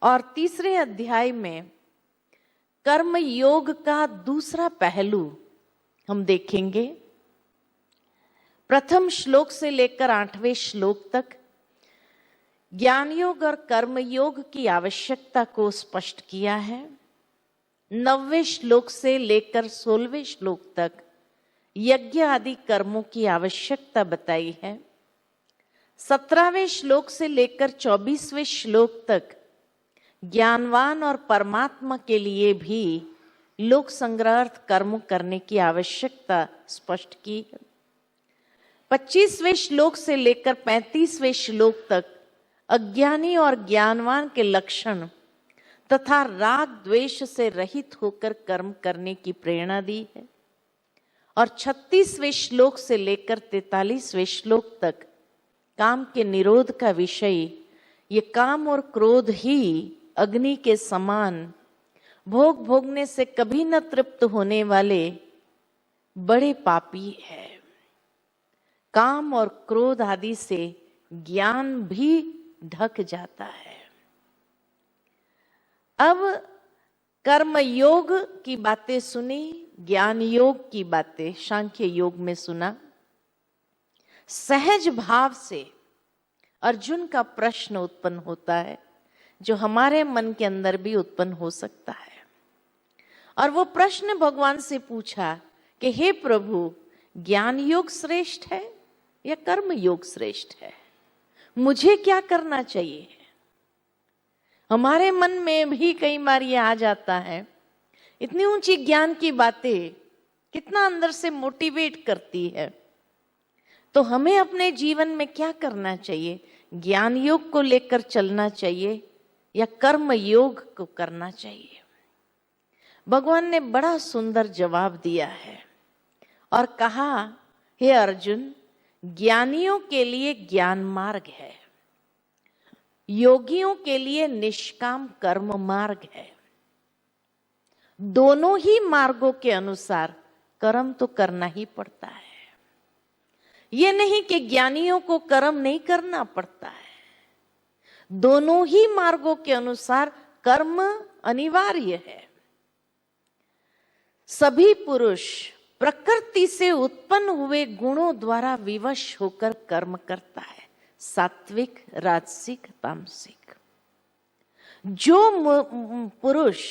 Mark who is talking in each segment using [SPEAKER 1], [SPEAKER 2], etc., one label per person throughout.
[SPEAKER 1] और तीसरे अध्याय में कर्म योग का दूसरा पहलू हम देखेंगे। प्रथम श्लोक से लेकर 8वें श्लोक तक ज्ञान योग और कर्म योग की आवश्यकता को स्पष्ट किया है। 9वें श्लोक से लेकर 16वें श्लोक तक यज्ञ आदि कर्मों की आवश्यकता बताई है। 17वें श्लोक से लेकर 24वें श्लोक तक ज्ञानवान और परमात्मा के लिए भी लोक संग्रहार्थ कर्म करने की आवश्यकता स्पष्ट की है। 25वें श्लोक से लेकर 35वें श्लोक तक अज्ञानी और ज्ञानवान के लक्षण तथा राग द्वेष से रहित होकर कर्म करने की प्रेरणा दी है। और 36वें श्लोक से लेकर 43वें श्लोक तक काम के निरोध का विषय, ये काम और क्रोध ही अग्नि के समान भोग भोगने से कभी न तृप्त होने वाले बड़े पापी है। काम और क्रोध आदि से ज्ञान भी ढक जाता है। अब कर्म योग की बातें सुनी, ज्ञान योग की बातें सांख्य योग में सुना। सहज भाव से अर्जुन का प्रश्न उत्पन्न होता है, जो हमारे मन के अंदर भी उत्पन्न हो सकता है। और वो प्रश्न भगवान से पूछा कि हे प्रभु, ज्ञान योग श्रेष्ठ है या कर्म योग श्रेष्ठ है? मुझे क्या करना चाहिए? हमारे मन में भी कई बार ये आ जाता है। इतनी ऊंची ज्ञान की बातें कितना अंदर से मोटिवेट करती है। तो हमें अपने जीवन में क्या करना चाहिए? ज्ञान योग को लेकर चलना चाहिए या कर्म योग को करना चाहिए? भगवान ने बड़ा सुंदर जवाब दिया है और कहा, हे अर्जुन, ज्ञानियों के लिए ज्ञान मार्ग है, योगियों के लिए निष्काम कर्म मार्ग है। दोनों ही मार्गों के अनुसार कर्म तो करना ही पड़ता है। ये नहीं कि ज्ञानियों को कर्म नहीं करना पड़ता है। दोनों ही मार्गों के अनुसार कर्म अनिवार्य है। सभी पुरुष प्रकृति से उत्पन्न हुए गुणों द्वारा विवश होकर कर्म करता है, सात्विक, राजसिक, तामसिक। जो पुरुष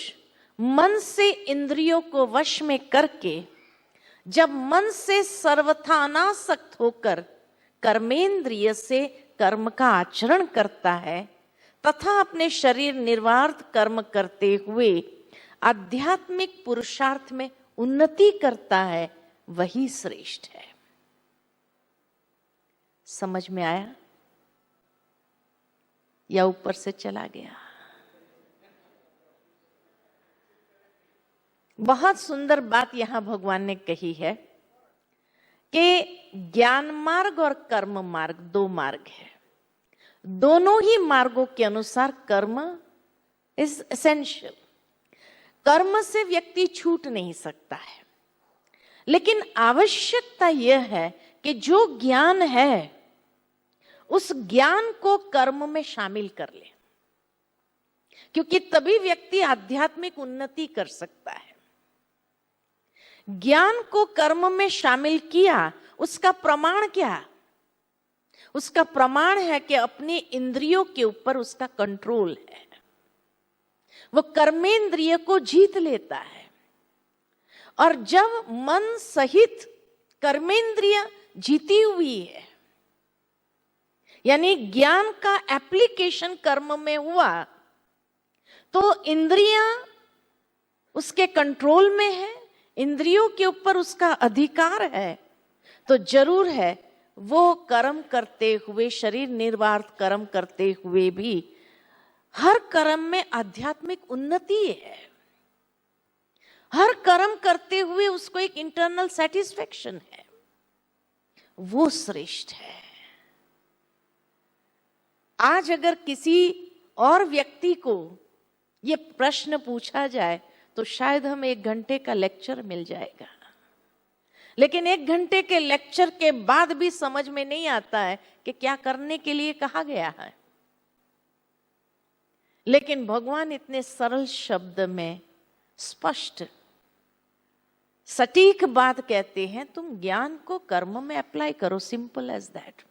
[SPEAKER 1] मन से इंद्रियों को वश में करके जब मन से सर्वथा अनासक्त होकर कर्मेंद्रिय से कर्म का आचरण करता है तथा अपने शरीर निर्वार्थ कर्म करते हुए आध्यात्मिक पुरुषार्थ में उन्नति करता है, वही श्रेष्ठ है। समझ में आया या ऊपर से चला गया? बहुत सुंदर बात यहां भगवान ने कही है कि ज्ञान मार्ग और कर्म मार्ग दो मार्ग है। दोनों ही मार्गों के अनुसार कर्म इज एसेंशियल। कर्म से व्यक्ति छूट नहीं सकता है, लेकिन आवश्यकता यह है कि जो ज्ञान है उस ज्ञान को कर्म में शामिल कर ले, क्योंकि तभी व्यक्ति आध्यात्मिक उन्नति कर सकता है। ज्ञान को कर्म में शामिल किया, उसका प्रमाण क्या? उसका प्रमाण है कि अपनी इंद्रियों के ऊपर उसका कंट्रोल है, वो कर्मेंद्रिय को जीत लेता है। और जब मन सहित कर्मेंद्रिय जीती हुई है, यानी ज्ञान का एप्लीकेशन कर्म में हुआ, तो इंद्रियां उसके कंट्रोल में है, इंद्रियों के ऊपर उसका अधिकार है। तो जरूर है वो कर्म करते हुए, शरीर निर्वाह कर्म करते हुए भी हर कर्म में आध्यात्मिक उन्नति है। हर कर्म करते हुए उसको एक इंटरनल सेटिस्फेक्शन है, वो श्रेष्ठ है। आज अगर किसी और व्यक्ति को ये प्रश्न पूछा जाए तो शायद हम 1 घंटे का लेक्चर मिल जाएगा, लेकिन 1 घंटे के लेक्चर के बाद भी समझ में नहीं आता है कि क्या करने के लिए कहा गया है। लेकिन भगवान इतने सरल शब्द में स्पष्ट सटीक बात कहते हैं, तुम ज्ञान को कर्म में अप्लाई करो, सिंपल एज दैट।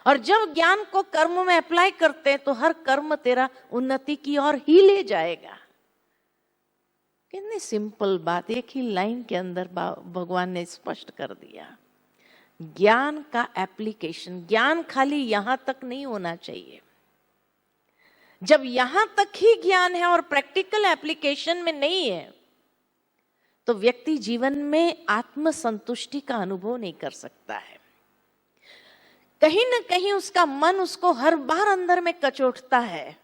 [SPEAKER 1] और जब ज्ञान को कर्म में अप्लाई करते हैं तो हर कर्म तेरा उन्नति की ओर ही ले जाएगा। कितनी सिंपल बात, एक ही लाइन के अंदर भगवान ने स्पष्ट कर दिया। ज्ञान का एप्लीकेशन, ज्ञान खाली यहां तक नहीं होना चाहिए। जब यहां तक ही ज्ञान है और प्रैक्टिकल एप्लीकेशन में नहीं है, तो व्यक्ति जीवन में आत्म संतुष्टि का अनुभव नहीं कर सकता है। कहीं ना कहीं उसका मन उसको हर बार अंदर में कचोटता है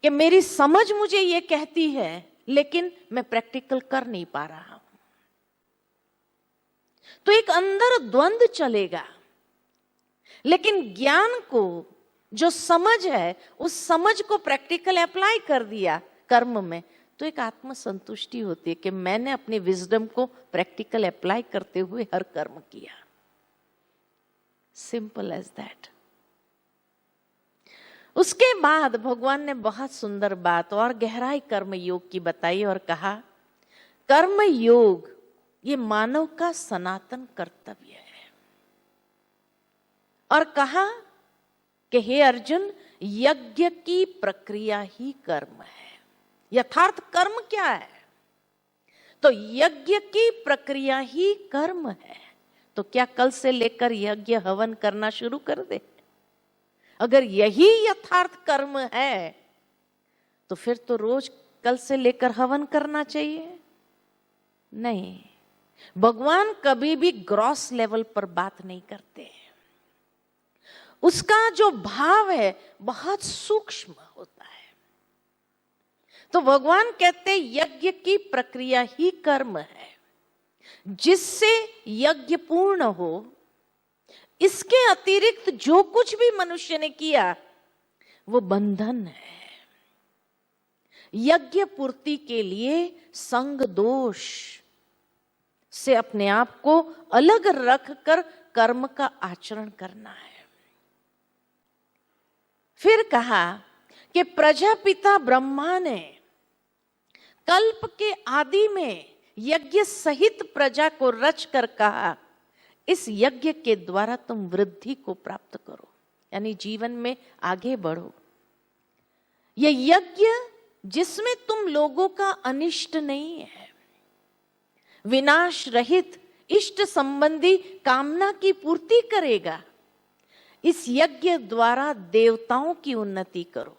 [SPEAKER 1] कि मेरी समझ मुझे ये कहती है, लेकिन मैं प्रैक्टिकल कर नहीं पा रहा हूं। तो एक अंदर द्वंद चलेगा। लेकिन ज्ञान को, जो समझ है, उस समझ को प्रैक्टिकल अप्लाई कर दिया कर्म में, तो एक आत्म संतुष्टि होती है कि मैंने अपने विजडम को प्रैक्टिकल अप्लाई करते हुए हर कर्म किया। Simple as that. उसके बाद भगवान ने बहुत सुंदर बात और गहराई कर्म योग की बताई और कहा, कर्म योग ये मानव का सनातन कर्तव्य है। और कहा कि हे अर्जुन, यज्ञ की प्रक्रिया ही कर्म है। यथार्थ कर्म क्या है? तो यज्ञ की प्रक्रिया ही कर्म है। तो क्या कल से लेकर यज्ञ हवन करना शुरू कर दे? अगर यही यथार्थ कर्म है तो फिर तो रोज कल से लेकर हवन करना चाहिए? नहीं, भगवान कभी भी ग्रॉस लेवल पर बात नहीं करते हैं। उसका जो भाव है बहुत सूक्ष्म होता है। तो भगवान कहते यज्ञ की प्रक्रिया ही कर्म है, जिससे यज्ञ पूर्ण हो। इसके अतिरिक्त जो कुछ भी मनुष्य ने किया वो बंधन है। यज्ञ पूर्ति के लिए संग दोष से अपने आप को अलग रखकर कर्म का आचरण करना है। फिर कहा कि प्रजापिता ब्रह्मा ने कल्प के आदि में यज्ञ सहित प्रजा को रच कर कहा, इस यज्ञ के द्वारा तुम वृद्धि को प्राप्त करो, यानी जीवन में आगे बढ़ो। ये यज्ञ जिसमें तुम लोगों का अनिष्ट नहीं है, विनाश रहित इष्ट संबंधी कामना की पूर्ति करेगा। इस यज्ञ द्वारा देवताओं की उन्नति करो।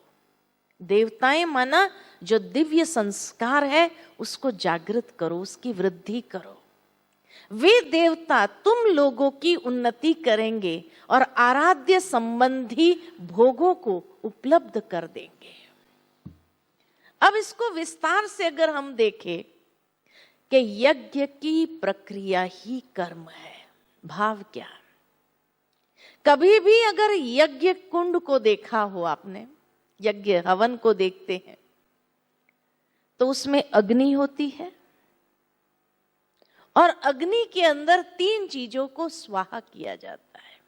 [SPEAKER 1] देवताएं माना जो दिव्य संस्कार है उसको जागृत करो, उसकी वृद्धि करो। वे देवता तुम लोगों की उन्नति करेंगे और आराध्य संबंधी भोगों को उपलब्ध कर देंगे। अब इसको विस्तार से अगर हम देखें कि यज्ञ की प्रक्रिया ही कर्म है, भाव क्या? कभी भी अगर यज्ञ कुंड को देखा हो आपने, यज्ञ हवन को देखते हैं, तो उसमें अग्नि होती है और अग्नि के अंदर 3 चीजों को स्वाहा किया जाता है।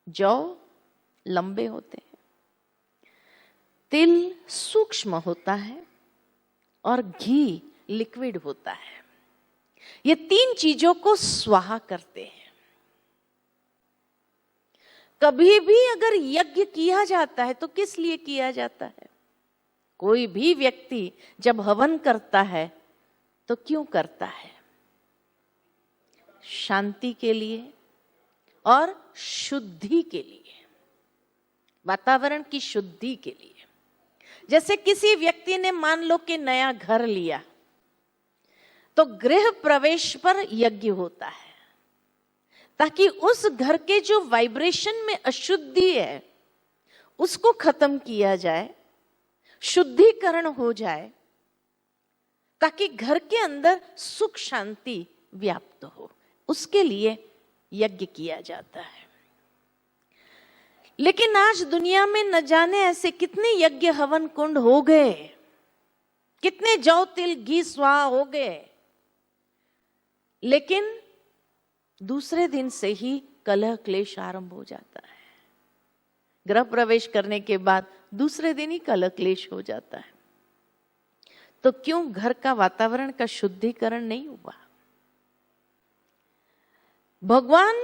[SPEAKER 1] जौ लंबे होते हैं, तिल सूक्ष्म होता है और घी लिक्विड होता है। ये 3 चीजों को स्वाहा करते हैं। कभी भी अगर यज्ञ किया जाता है तो किस लिए किया जाता है? कोई भी व्यक्ति जब हवन करता है तो क्यों करता है? शांति के लिए और शुद्धि के लिए, वातावरण की शुद्धि के लिए। जैसे किसी व्यक्ति ने मान लो कि नया घर लिया, तो गृह प्रवेश पर यज्ञ होता है, ताकि उस घर के जो वाइब्रेशन में अशुद्धि है उसको खत्म किया जाए, शुद्धिकरण हो जाए, ताकि घर के अंदर सुख शांति व्याप्त हो। उसके लिए यज्ञ किया जाता है। लेकिन आज दुनिया में न जाने ऐसे कितने यज्ञ हवन कुंड हो गए, कितने जौ तिल घी स्वाहा हो गए, लेकिन दूसरे दिन से ही कलह क्लेश आरंभ हो जाता है। गृह प्रवेश करने के बाद दूसरे दिन ही कलह क्लेश हो जाता है। तो क्यों घर का वातावरण का शुद्धिकरण नहीं हुआ? भगवान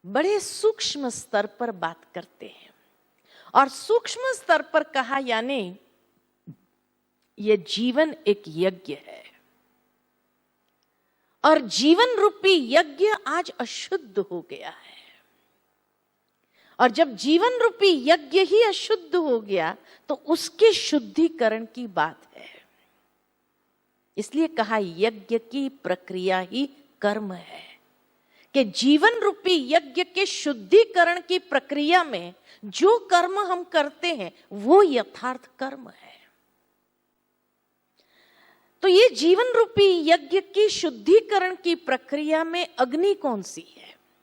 [SPEAKER 1] बड़े सूक्ष्म स्तर पर बात करते हैं, और सूक्ष्म स्तर पर कहा यानी ये जीवन एक यज्ञ है, और जीवन रूपी यज्ञ आज अशुद्ध हो गया है। और जब जीवन रूपी यज्ञ ही अशुद्ध हो गया तो उसके शुद्धिकरण की बात है। इसलिए कहा यज्ञ की प्रक्रिया ही कर्म है, कि जीवन रूपी यज्ञ के शुद्धिकरण की प्रक्रिया में जो कर्म हम करते हैं वो यथार्थ कर्म है। तो ये जीवन रूपी यज्ञ की शुद्धिकरण की प्रक्रिया में अग्नि कौन सी है?